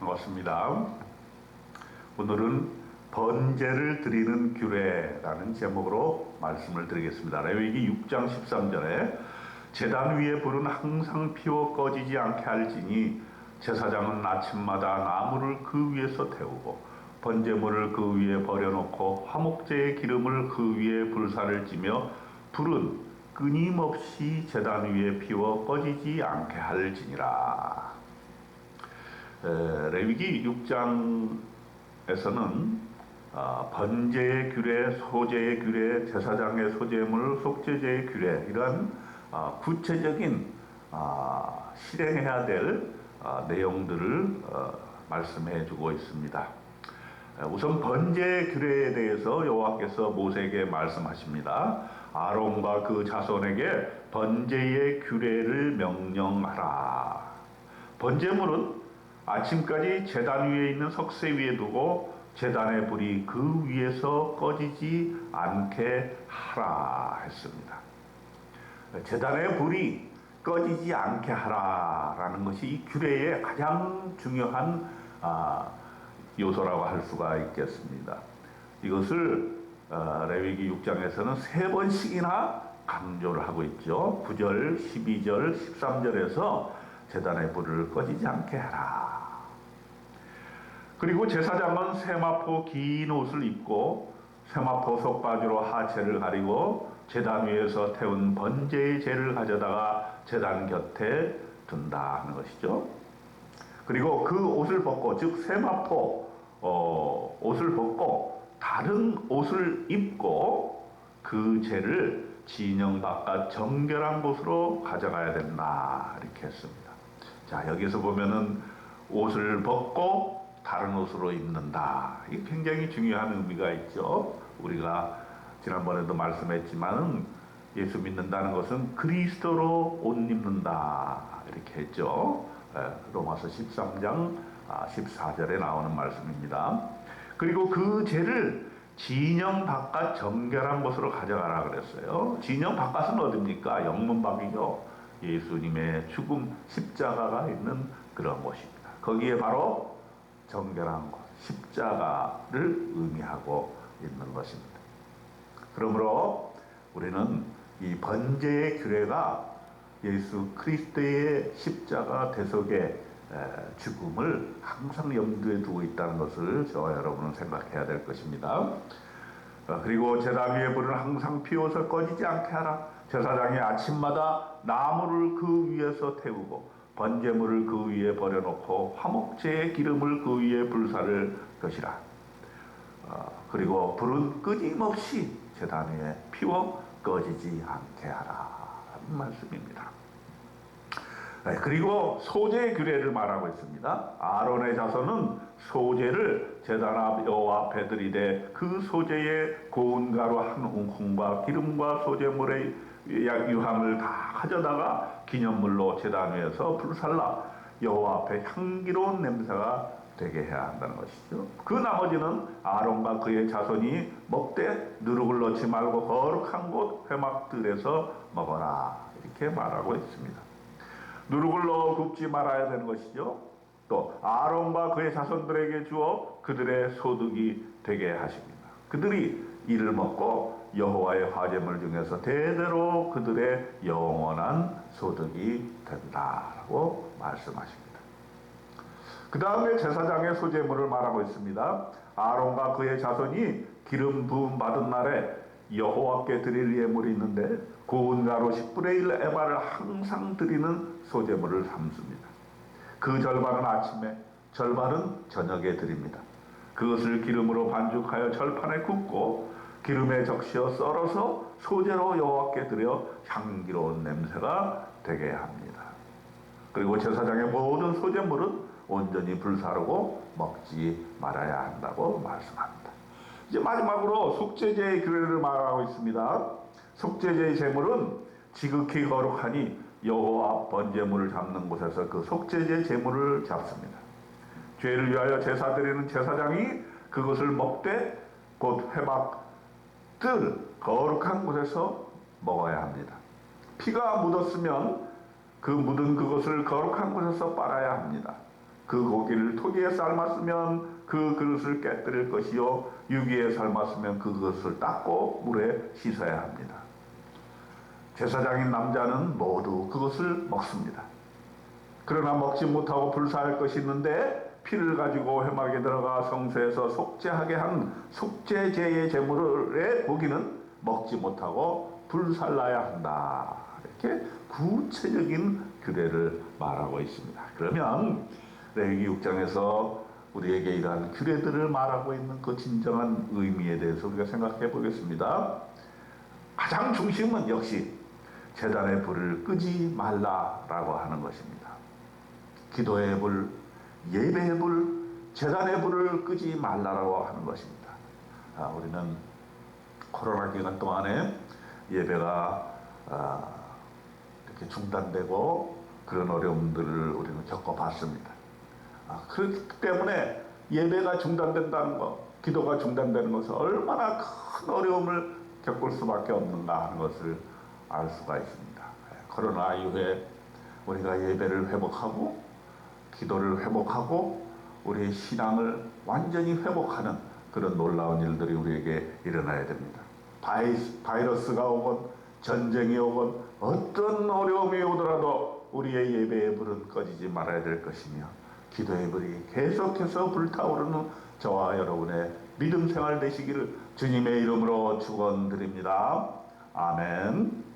반갑습니다. 오늘은 번제를 드리는 규례라는 제목으로 말씀을 드리겠습니다. 레위기 6장 13절에 제단 위에 불은 항상 피워 꺼지지 않게 할지니 제사장은 아침마다 나무를 그 위에서 태우고 번제물을 그 위에 버려놓고 화목제의 기름을 그 위에 불사를 찌며 불은 끊임없이 제단 위에 피워 꺼지지 않게 할지니라. 레위기 6장에서는 번제의 규례, 소제의 규례, 제사장의 소제물, 속죄제의 규례, 이런 구체적인 실행해야 될 내용들을 말씀해 주고 있습니다. 우선 번제의 규례에 대해서 여호와께서 모세에게 말씀하십니다. 아론과 그 자손에게 번제의 규례를 명령하라. 번제물은 아침까지 제단 위에 있는 석쇠 위에 두고 제단의 불이 그 위에서 꺼지지 않게 하라 했습니다. 제단의 불이 꺼지지 않게 하라라는 것이 이 규례의 가장 중요한 요소라고 할 수가 있겠습니다. 이것을 레위기 6장에서는 3번씩이나 강조를 하고 있죠. 9절, 12절, 13절에서 제단의 불을 꺼지지 않게 하라. 그리고 제사장은 세마포 긴 옷을 입고 세마포 속바지로 하체를 가리고 제단 위에서 태운 번제의 재를 가져다가 제단 곁에 둔다 하는 것이죠. 그리고 그 옷을 벗고, 즉 세마포 옷을 벗고 다른 옷을 입고 그 재를 진영 바깥 정결한 곳으로 가져가야 된다, 이렇게 했습니다. 자, 여기서 보면은 옷을 벗고 다른 옷으로 입는다. 이게 굉장히 중요한 의미가 있죠. 우리가 지난번에도 말씀했지만은 예수 믿는다는 것은 그리스도로 옷 입는다, 이렇게 했죠. 로마서 13장 14절에 나오는 말씀입니다. 그리고 그 죄를 진영 바깥 정결한 곳으로 가져가라 그랬어요. 진영 바깥은 어딥니까? 영문 밖이죠. 예수님의 죽음, 십자가가 있는 그런 곳입니다. 거기에 바로 정결한 곳, 십자가를 의미하고 있는 것입니다. 그러므로 우리는 이 번제의 규례가 예수 그리스도의 십자가 대속의 죽음을 항상 염두에 두고 있다는 것을 저와 여러분은 생각해야 될 것입니다. 그리고 제단 위에 불은 항상 피워서 꺼지지 않게 하라. 제사장이 아침마다 나무를 그 위에서 태우고 번제물을 그 위에 버려놓고 화목제의 기름을 그 위에 불사를 것이라. 그리고 불은 끊임없이 제단 위에 피워 꺼지지 않게 하라 하는 말씀입니다. 그리고 소제의 규례를 말하고 있습니다. 아론의 자손은 소제를 제단 앞 여호와 앞에 드리되 그 소제의 고운 가루 한 움큼과 기름과 소제물의 유함을 다 가져다가 기념물로 제단 위에서 불살라 여호와 앞에 향기로운 냄새가 되게 해야 한다는 것이죠. 그 나머지는 아론과 그의 자손이 먹되 누룩을 넣지 말고 거룩한 곳 회막들에서 먹어라, 이렇게 말하고 있습니다. 누룩을 넣어 굽지 말아야 되는 것이죠. 또 아론과 그의 자손들에게 주어 그들의 소득이 되게 하십니다. 그들이 이를 먹고 여호와의 화제물 중에서 대대로 그들의 영원한 소득이 된다라고 말씀하십니다. 그 다음에 제사장의 소제물을 말하고 있습니다. 아론과 그의 자손이 기름 부음 받은 날에 여호와께 드릴 예물이 있는데 고운 가루 10분의 1 에바를 항상 드리는 소제물을 삼습니다. 그 절반은 아침에, 절반은 저녁에 드립니다. 그것을 기름으로 반죽하여 철판에 굽고 기름에 적셔 썰어서 소제로 여호와께 드려 향기로운 냄새가 되게 합니다. 그리고 제사장의 모든 소제물은 온전히 불사르고 먹지 말아야 한다고 말씀합니다. 이제 마지막으로 속죄제의 규례를 말하고 있습니다. 속죄제의 제물은 지극히 거룩하니 여호와 번제물을 잡는 곳에서 그 속죄제 제물을 잡습니다. 죄를 위하여 제사 드리는 제사장이 그것을 먹되 곧 회막들 거룩한 곳에서 먹어야 합니다. 피가 묻었으면 그 묻은 그것을 거룩한 곳에서 빨아야 합니다. 그 고기를 토기에 삶았으면 그 그릇을 깨뜨릴 것이요 유기에 삶았으면 그것을 닦고 물에 씻어야 합니다. 제사장인 남자는 모두 그것을 먹습니다. 그러나 먹지 못하고 불사할 것이 있는데 피를 가지고 회막에 들어가 성소에서 속죄하게 한 속죄제의 제물의 고기는 먹지 못하고 불살라야 한다. 이렇게 구체적인 규례를 말하고 있습니다. 그러면 레위기 6장에서 우리에게 이러한 규례들을 말하고 있는 그 진정한 의미에 대해서 우리가 생각해 보겠습니다. 가장 중심은 역시 제단의 불을 끄지 말라라고 하는 것입니다. 기도의 불, 예배의 불, 제단의 불을 끄지 말라라고 하는 것입니다. 우리는 코로나 기간 동안에 예배가 이렇게 중단되고 그런 어려움들을 우리는 겪어봤습니다. 그렇기 때문에 예배가 중단된다는 것, 기도가 중단되는 것은 얼마나 큰 어려움을 겪을 수밖에 없는가 하는 것을 알 수가 있습니다. 코로나 이후에 우리가 예배를 회복하고 기도를 회복하고 우리의 신앙을 완전히 회복하는 그런 놀라운 일들이 우리에게 일어나야 됩니다. 바이러스가 오건 전쟁이 오건 어떤 어려움이 오더라도 우리의 예배의 불은 꺼지지 말아야 될 것이며 기도의 불이 계속해서 불타오르는 저와 여러분의 믿음 생활 되시기를 주님의 이름으로 축원드립니다. 아멘.